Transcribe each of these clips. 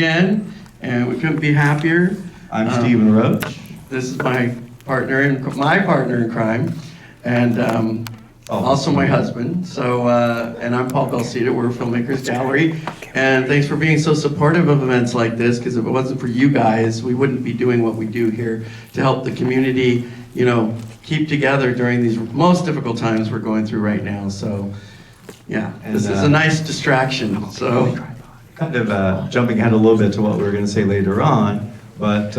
Again, and we couldn't be happier. I'm Stephen Roach. This is my partner in crime, and also my husband. So, and I'm Paul Belcita. We're Filmmakers Gallery, and thanks for being so supportive of events like this. Because if it wasn't for you guys, we wouldn't be doing what we do here to help the community, you know, keep together during these most difficult times we're going through right now. So, yeah, and this is a nice distraction. So. Kind of jumping ahead a little bit to what we were going to say later on, but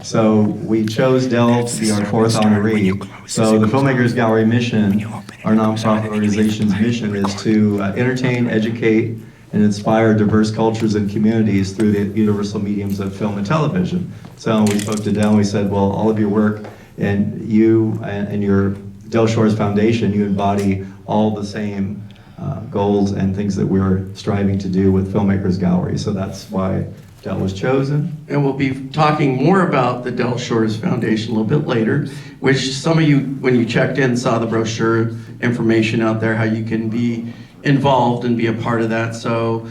so we chose Dell to be our fourth honoree. So the Filmmakers Gallery mission, our nonprofit organization's mission, is to entertain, educate, and inspire diverse cultures and communities through the universal mediums of film and television. So we spoke to Dell and we said, well, all of your work and you and your Del Shores Foundation, you embody all the same goals and things that we're striving to do with Filmmakers Gallery. So that's why Del was chosen. And we'll be talking more about the Del Shores Foundation a little bit later, which some of you, when you checked in, saw the brochure information out there, how you can be involved and be a part of that. So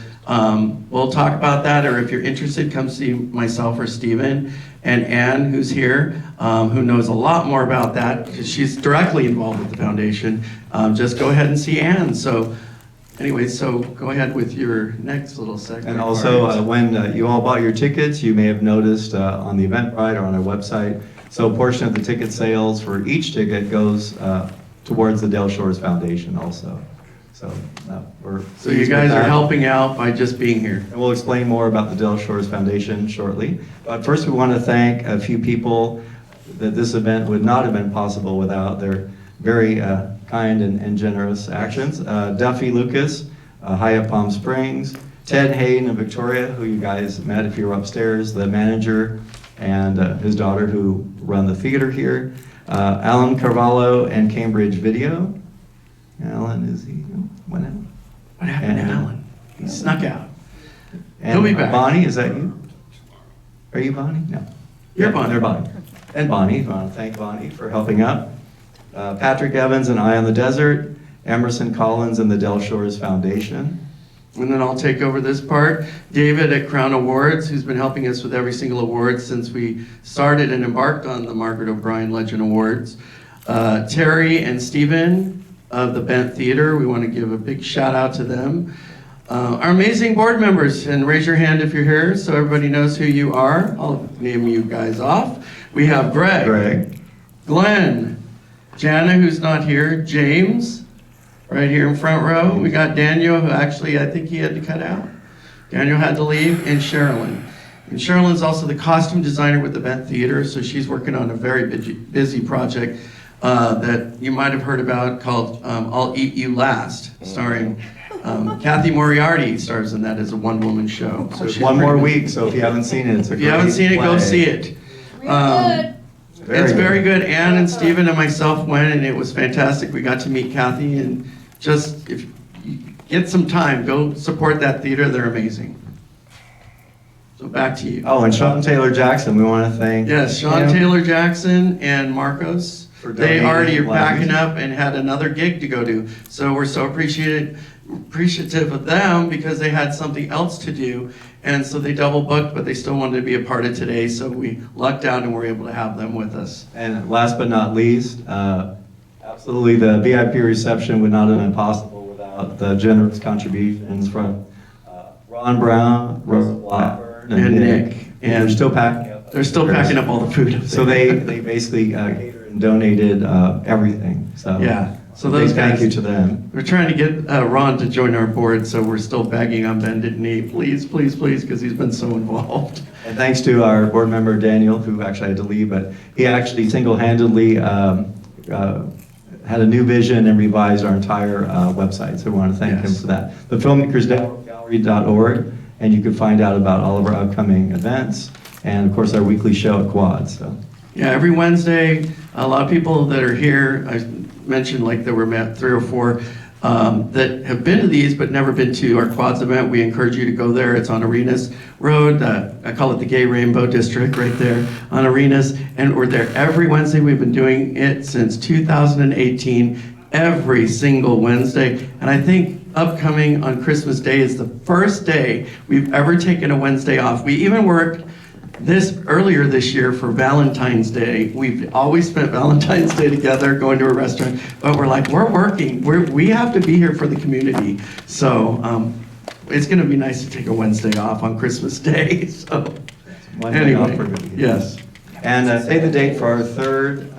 we'll talk about that, or if you're interested, come see myself or Stephen and Ann, who's here, who knows a lot more about that because she's directly involved with the foundation. Just go ahead and see Ann. So anyway, so go ahead with your next little segment. And also, when you all bought your tickets, you may have noticed on the Eventbrite or on our website, so a portion of the ticket sales for each ticket goes towards the Del Shores Foundation also. So so you guys are helping out by just being here. And we'll explain more about the Del Shores Foundation shortly. But first we want to thank a few people that this event would not have been possible without their very kind and generous actions. Duffy Lucas, Hyatt Palm Springs, Ted Hayden of Victoria, who you guys met if you were upstairs, the manager, and his daughter who run the theater here. Alan Carvalho and Cambridge Video. Alan, is he? What happened? What happened to Alan? He snuck out. And He'll be back. Bonnie, is that you? Are you Bonnie? No. You're Bonnie. They're Bonnie. And Bonnie, I want to thank Bonnie for helping out. Patrick Evans and Eye on the Desert, Emerson Collins and the Del Shores Foundation. And then I'll take over this part. David at Crown Awards, who's been helping us with every single award since we started and embarked on the Margaret O'Brien Legend Awards. Terry and Stephen of the Bent Theater, we want to give a big shout out to them. Our amazing board members, and raise your hand if you're here so everybody knows who you are. I'll name you guys off. We have Greg, Glenn, Jana, who's not here, James, right here in front row. We got Daniel, who actually I think he had to cut out. Daniel had to leave, and Sherilyn. And Sherilyn's also the costume designer with the Bent Theater, so she's working on a very busy project that you might have heard about called I'll Eat You Last, starring Kathy Moriarty stars in that as a one-woman show. So it's one more week, so if you haven't seen it, it's a If you haven't seen it, go see it. It's very good. Ann and Stephen and myself went, and it was fantastic. We got to meet Kathy, and just if you get some time, go support that theater. They're amazing. So back to you. Oh, and Sean Taylor Jackson, we want to thank. Yes, Sean Taylor Jackson and Marcos. They already are packing up and had another gig to go to. So we're so appreciative of them because they had something else to do. And so they double booked, but they still wanted to be a part of today. So we lucked out and were able to have them with us. And last but not least, absolutely the VIP reception would not have been possible without the generous contributions from Ron Brown, Russell Blackburn, and Nick. And they're still packing up. They're still packing up all the food. So they basically catered and donated everything. So yeah. So those thank guys, you to them. We're trying to get Ron to join our board, so we're still begging on bended knee, please, please, please, because he's been so involved. And thanks to our board member Daniel, who actually had to leave, but he actually single-handedly had a new vision and revised our entire website. So we want to thank him for that. The filmmakersgallery.org, and you can find out about all of our upcoming events, and of course our weekly show at Quad. So. Yeah, every Wednesday, a lot of people that are here, I mentioned like there were 3 or 4 that have been to these but never been to our Quads event. We encourage you to go there. It's on Arenas Road. I call it the Gay Rainbow District right there on Arenas. And we're there every Wednesday. We've been doing it since 2018, every single Wednesday. And I think upcoming on Christmas Day is the first day we've ever taken a Wednesday off. We even worked earlier this year for Valentine's Day. We've always spent Valentine's Day together, going to a restaurant, but we're like, we're working. We have to be here for the community. So it's going to be nice to take a Wednesday off on Christmas Day. So anyway, yes. And save the date for our third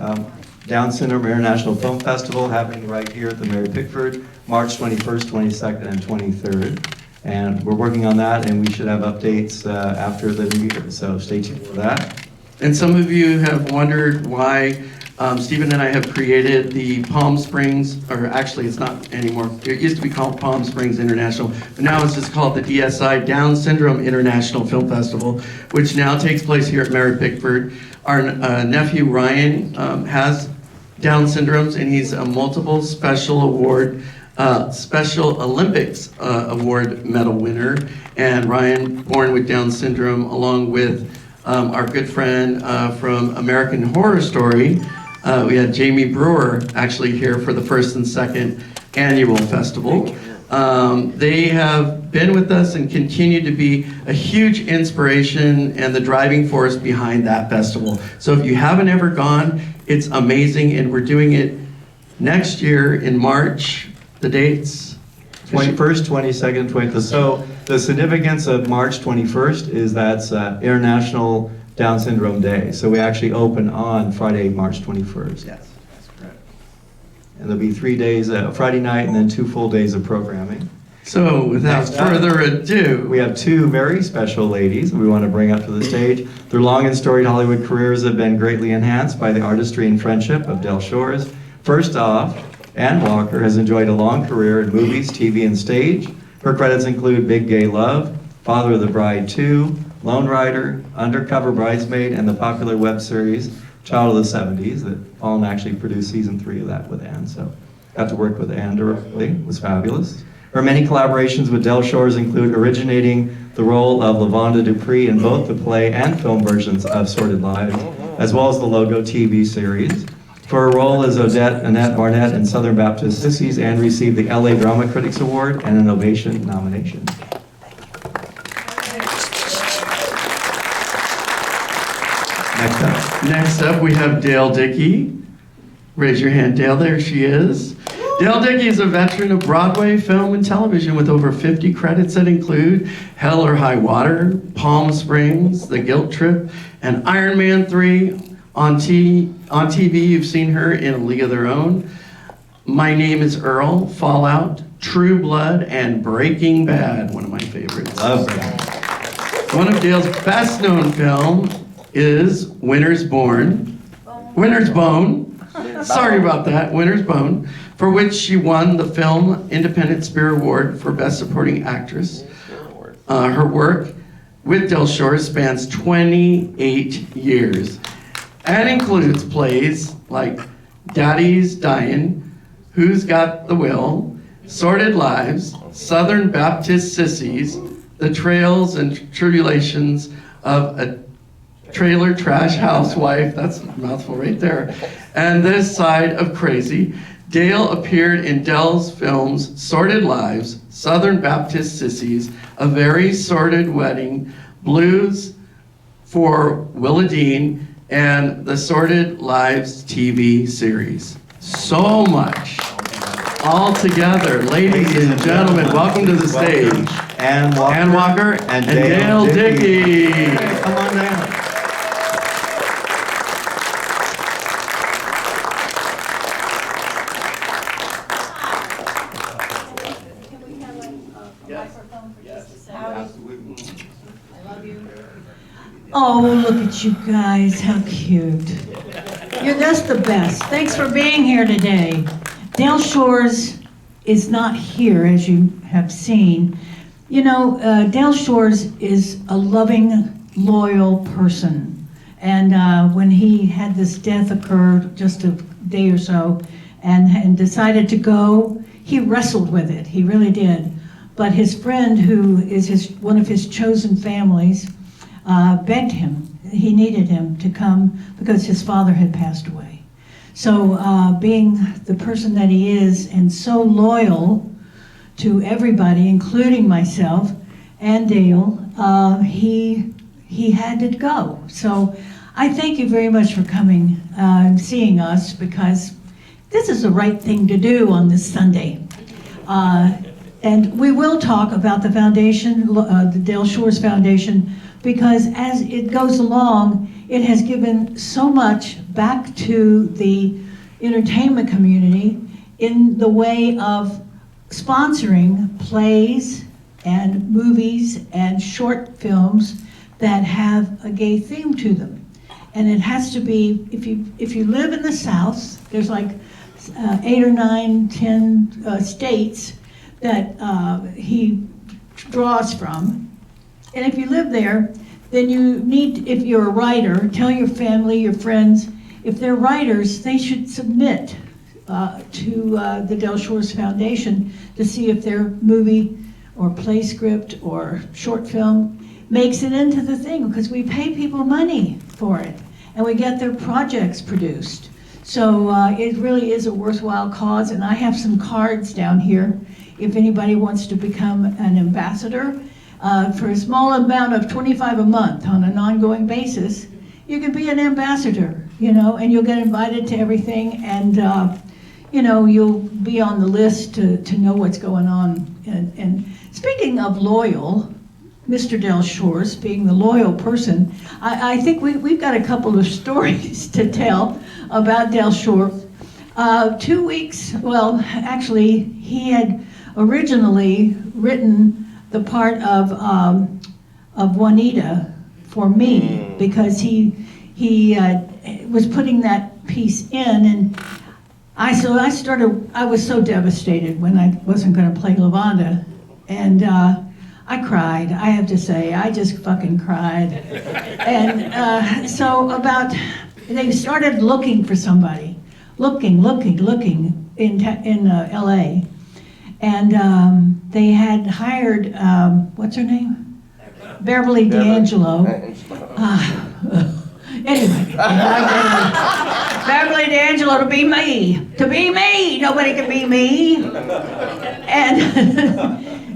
Down Syndrome International Film Festival, happening right here at the Mary Pickford, March 21st, 22nd, and 23rd. And we're working on that, and we should have updates after the new year, so stay tuned for that. And some of you have wondered why Stephen and I have created the Palm Springs, or actually it's not anymore, it used to be called Palm Springs International, but now it's just called the DSI, Down Syndrome International Film Festival, which now takes place here at Mary Pickford. Our nephew Ryan has Down syndromes, and he's a multiple Special Olympics award medal winner. And Ryan, born with Down syndrome, along with our good friend from American Horror Story. We had Jamie Brewer actually here for the first and second annual festival. They have been with us and continue to be a huge inspiration and the driving force behind that festival. So if you haven't ever gone, it's amazing, and we're doing it next year in March. The dates? 21st, 22nd, 23rd. So the significance of March 21st is that's International Down Syndrome Day. So we actually open on Friday, March 21st. Yes, that's correct. And there'll be 3 days, Friday night, and then 2 full days of programming. So without further ado, we have 2 very special ladies we want to bring up to the stage. Their long and storied Hollywood careers have been greatly enhanced by the artistry and friendship of Del Shores. First off, Ann Walker has enjoyed a long career in movies, TV, and stage. Her credits include Big Gay Love, Father of the Bride 2, Lone Rider, Undercover Bridesmaid, and the popular web series Child of the 70s that Paul actually produced season 3 of that with Ann. So got to work with Ann directly. It was fabulous. Her many collaborations with Del Shores include originating the role of LaVonda Dupree in both the play and film versions of Sordid Lives, as well as the Logo TV series. For her role as Odette Annette Barnett in Southern Baptist Sissies, Ann received the LA Drama Critics Award and an Ovation nomination. Next up we have Dale Dickey. Raise your hand, Dale. There she is. Dale Dickey is a veteran of Broadway, film, and television with over 50 credits that include Hell or High Water, Palm Springs, The Guilt Trip, and Iron Man 3. On TV, you've seen her in A League of Their Own, My Name is Earl, Fallout, True Blood, and Breaking Bad, one of my favorites. Love that. One of Dale's best-known films is Winter's Bone. Sorry about that, Winter's Bone, for which she won the Film Independent Spirit Award for Best Supporting Actress. Her work with Del Shores spans 28 years. And includes plays like Daddy's Dying, Who's Got the Will, Sordid Lives, Southern Baptist Sissies, The Trails and Tribulations of a Trailer Trash Housewife, that's a mouthful right there, and This Side of Crazy. Dale appeared in Del's films Sordid Lives, Southern Baptist Sissies, A Very Sordid Wedding, Blues for Willa Dean, and the Sordid Lives TV series. So much. All together, ladies and gentlemen, welcome to the stage. Ann Walker and Dale Dickey. Hey, come on down. Can we have a microphone for just a second? I love you. Oh, look at you guys, how cute. You're just the best. Thanks for being here today. Del Shores is not here, as you have seen. You know, Del Shores is a loving, loyal person. And when he had this death occur just a day or so and decided to go, he wrestled with it. He really did. But his friend, who is one of his chosen families, begged him. He needed him to come because his father had passed away. So being the person that he is and so loyal to everybody, including myself and Dale, he had to go. So I thank you very much for coming and seeing us, because this is the right thing to do on this Sunday. And we will talk about the foundation, the Dale Shores Foundation, because as it goes along, it has given so much back to the entertainment community in the way of sponsoring plays and movies and short films that have a gay theme to them. And it has to be, if you live in the South, there's like 8 or 9, 10 states that he draws from. And if you live there, then you need, if you're a writer, tell your family, your friends, if they're writers, they should submit to the Dale Shores Foundation to see if their movie or play script or short film makes it into the thing, because we pay people money for it and we get their projects produced. So it really is a worthwhile cause, and I have some cards down here if anybody wants to become an ambassador. For a small amount of $25 a month on an ongoing basis, you can be an ambassador, you know, and you'll get invited to everything, and you know, you'll be on the list to know what's going on. And speaking of loyal, Mr. Dale Shores being the loyal person, I think we've got a couple of stories to tell about Dale Shores. 2 weeks, well, actually, he had originally written the part of Juanita for me, because he was putting that piece in, and I was so devastated when I wasn't going to play Lavonda, and I cried. I have to say, I just fucking cried. And they started looking for somebody, looking in LA. And they had hired, what's her name? Beverly D'Angelo. Anyway, Beverly D'Angelo to be me, nobody can be me. And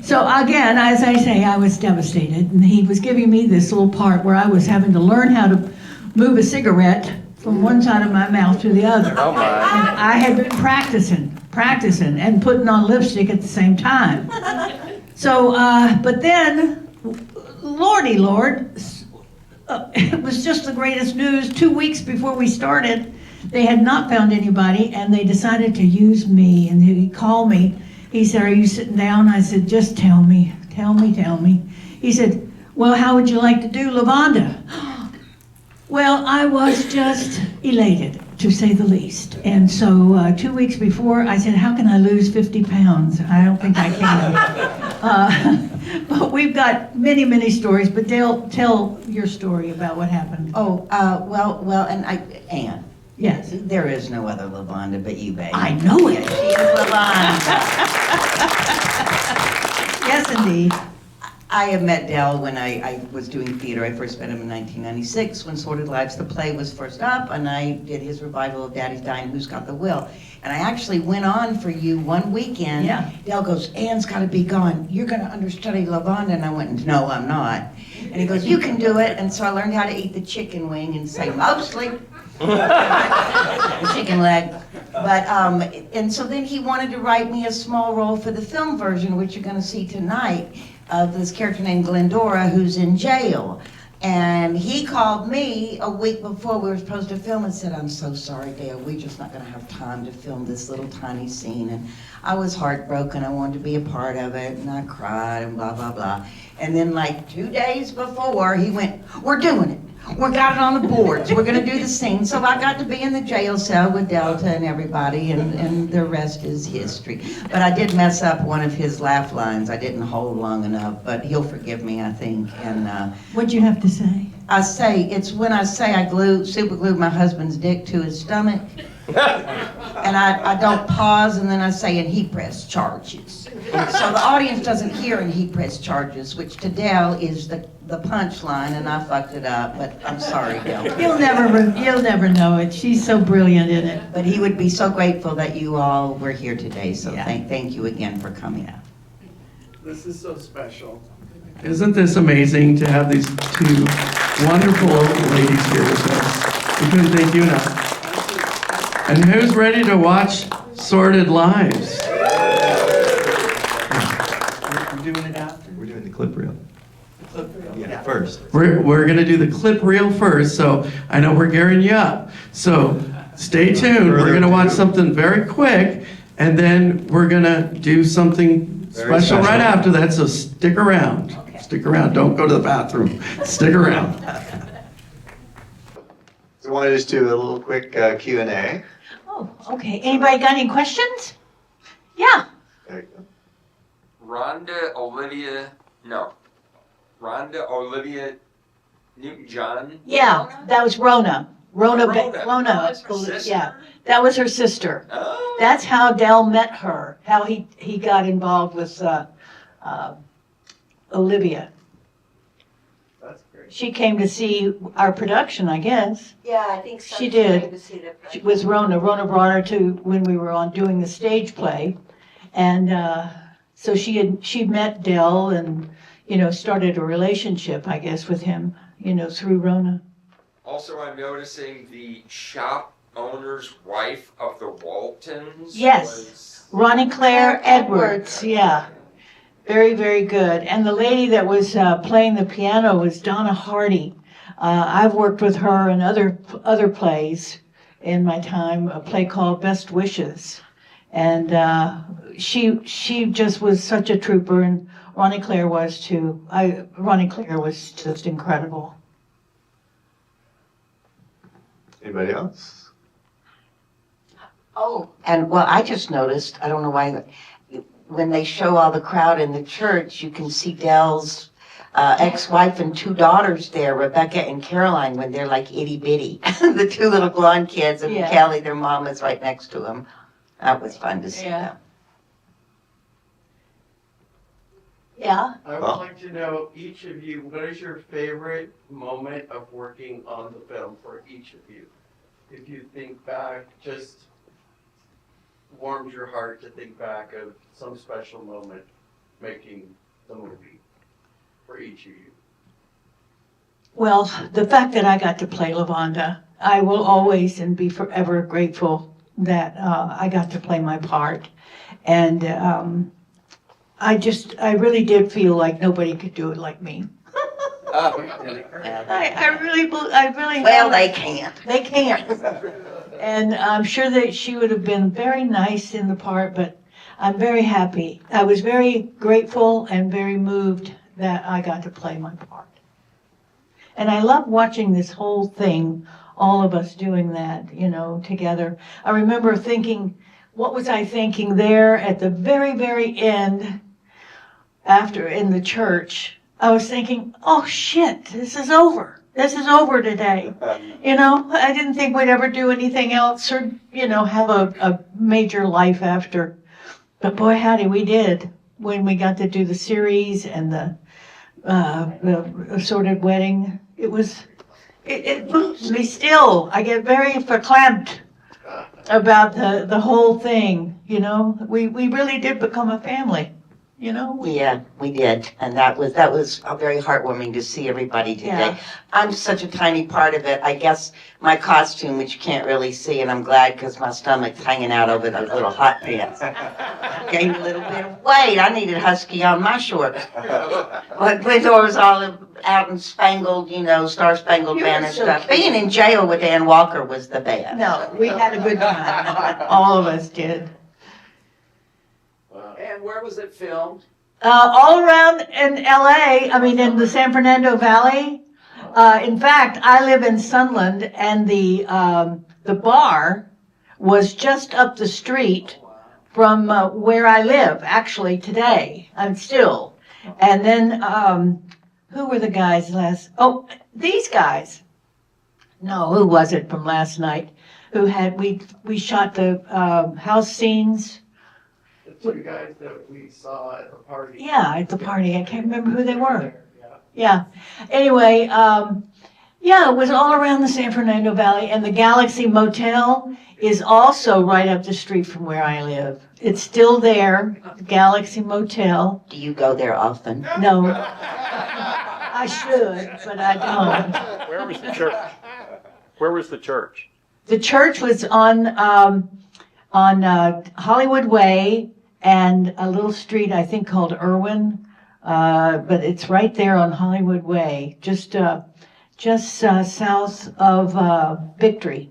so again, as I say, I was devastated, and he was giving me this little part where I was having to learn how to move a cigarette from one side of my mouth to the other. Oh my. And I had been practicing and putting on lipstick at the same time. So, but then, Lordy Lord, it was just the greatest news. 2 weeks before we started, they had not found anybody, and they decided to use me. And he called me. He said, "Are you sitting down?" I said, "Just tell me. He said, "Well, how would you like to do Lavonda?" Well, I was just elated, to say the least. And so 2 weeks before, I said, "How can I lose 50 pounds? I don't think I can." But we've got many, many stories. But Dale, tell your story about what happened. Oh, well, and Ann. Yes. There is no other Lavonda but you, baby. I know it. She is Lavonda. Yes, indeed. I have met Dale when I was doing theater. I first met him in 1996 when Sordid Lives, the play, was first up, and I did his revival of Daddy's Dying, Who's Got the Will? And I actually went on for you one weekend. Yeah. Dale goes, "Ann's got to be gone. You're going to understudy Lavonda." And I went, "No, I'm not." And he goes, "You can do it." And so I learned how to eat the chicken wing and say, "Mostly." The chicken leg. But, and so then he wanted to write me a small role for the film version, which you're going to see tonight, of this character named Glendora, who's in jail. And he called me a week before we were supposed to film and said, "I'm so sorry, Dale, we're just not going to have time to film this little tiny scene." And I was heartbroken. I wanted to be a part of it, and I cried and blah, blah, blah. And then like 2 days before, he went, "We're doing it. We got it on the boards. We're going to do the scene." So I got to be in the jail cell with Delta and everybody, and the rest is history. But I did mess up one of his laugh lines. I didn't hold long enough, but he'll forgive me, I think. And What'd you have to say? it's when I say I super glued my husband's dick to his stomach. And I don't pause, and then I say, "and he pressed charges." So the audience doesn't hear "and he pressed charges," which to Dale is the punchline, and I fucked it up, but I'm sorry, Dale. You'll never know it. She's so brilliant in it. But he would be so grateful that you all were here today, so Yeah. thank you again for coming out. This is so special. Isn't this amazing to have these two wonderful ladies here with us? We couldn't thank you enough. And who's ready to watch Sordid Lives? We're doing it after? We're doing the clip reel. Yeah, first. We're going to do the clip reel first, so I know we're gearing you up. So stay tuned. We're going to watch something very quick, and then we're going to do something Very special right special. after that, so stick around. Okay. Stick around. Don't go to the bathroom. Stick around. So I wanted to just do a little quick Q&A. Oh, okay. Anybody got any questions? Yeah. There you go. Rhonda Olivia Newton-John. Yeah, that was Rona. Rona. Rona. Rona. Oh, that's her sister? Yeah, that was her sister. Oh. That's how Del met her, how he got involved with Olivia. That's great. She came to see our production, I guess. Yeah, I think so. She did. Came to see the- She was Rona. Rona brought her to when we were on doing the stage play. And so she met Del and, started a relationship, I guess, with him, through Rona. Also, I'm noticing the shop owner's wife of the Waltons. Yes. Was... Ronnie Claire Edwards, yeah. Very, very good. And the lady that was playing the piano was Donna Hardy. I've worked with her in other plays in my time, a play called Best Wishes. And she just was such a trooper, and Ronnie Claire was too. Ronnie Claire was just incredible. Anybody else? Oh, and well, I just noticed, I don't know why, when they show all the crowd in the church, you can see Dell's ex-wife and two daughters there, Rebecca and Caroline, when they're like itty bitty. The two little blonde kids, and Yeah. Kelly, their mom, is right next to them. That was fun to see Yeah. them. Yeah. I would Well. like to know, each of you, what is your favorite moment of working on the film for each of you? If you think back, just warms your heart to think back of some special moment making the movie for each of you. Well, the fact that I got to play Lavonda, I will always and be forever grateful that I got to play my part. And I really did feel like nobody could do it like me. I really, Well, they can't. They can't. And I'm sure that she would have been very nice in the part, but I'm very happy. I was very grateful and very moved that I got to play my part. And I love watching this whole thing, all of us doing that, together. I remember thinking, what was I thinking there at the very, very end, after in the church? I was thinking, oh shit, this is over. This is over today. I didn't think we'd ever do anything else or, have a major life after. But boy, howdy, we did when we got to do the series and the assorted wedding. It moves me still. I get very verklempt about the whole thing, We really did become a family, Yeah, we did, and that was very heartwarming to see everybody today. Yeah. I'm such a tiny part of it. I guess my costume, which you can't really see, and I'm glad because my stomach's hanging out over those little hot pants. Gained a little bit of weight. I needed husky on my shorts. But when I was all out in spangled, Star Spangled You Banner were so stuff. cute. Being in jail with Ann Walker was the best. No, we had a good time. All of us did. And where was it filmed? All around in LA, in the San Fernando Valley. In fact, I live in Sunland, and the bar was just up the street from where I live, actually, today. I'm still. And then, who were the guys oh, these guys. No, who was it from last night? Who had, we shot the house scenes. The two guys that we saw at the party. Yeah, at the party. I can't remember who they were. Yeah. Yeah. Anyway, Yeah, it was all around the San Fernando Valley, and the Galaxy Motel is also right up the street from where I live. It's still there, the Galaxy Motel. Do you go there often? No, I should, but I don't. Where was the church? Where was the church? The church was on Hollywood Way and a little street I think called Irwin, but it's right there on Hollywood Way, just south of Victory.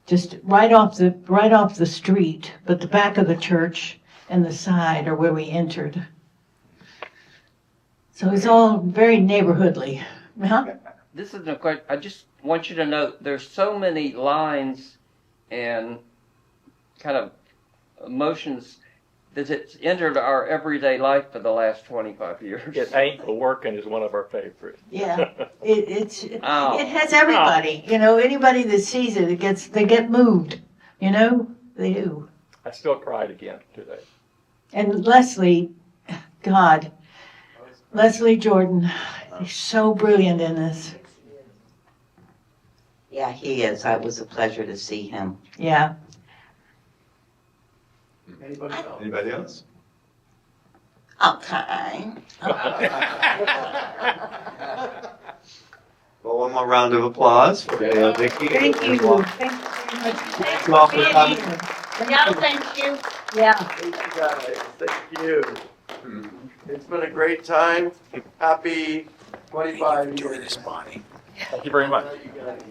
Just right off the street, but the back of the church and the side are where we entered. So it's all very neighborhoodly. Huh? This isn't a question. I just want you to know there's so many lines and kind of emotions that it's entered our everyday life for the last 25 years. It Ain't Working is one of our favorites. Yeah, it has everybody. You know, anybody that sees it, they get moved. You know, they do. I still cried again today. And Leslie, God, Leslie Jordan, he's so brilliant in this. Yeah, he is. It was a pleasure to see him. Yeah. Anybody else? Okay. Well, one more round of applause for Vicki. Thank you. Well, Thank you very much. Thanks you all for for being coming. here. No, thank you. Yeah. Thank you guys, thank you. It's been a great time. Happy 25 years. Thank you very much. You guys.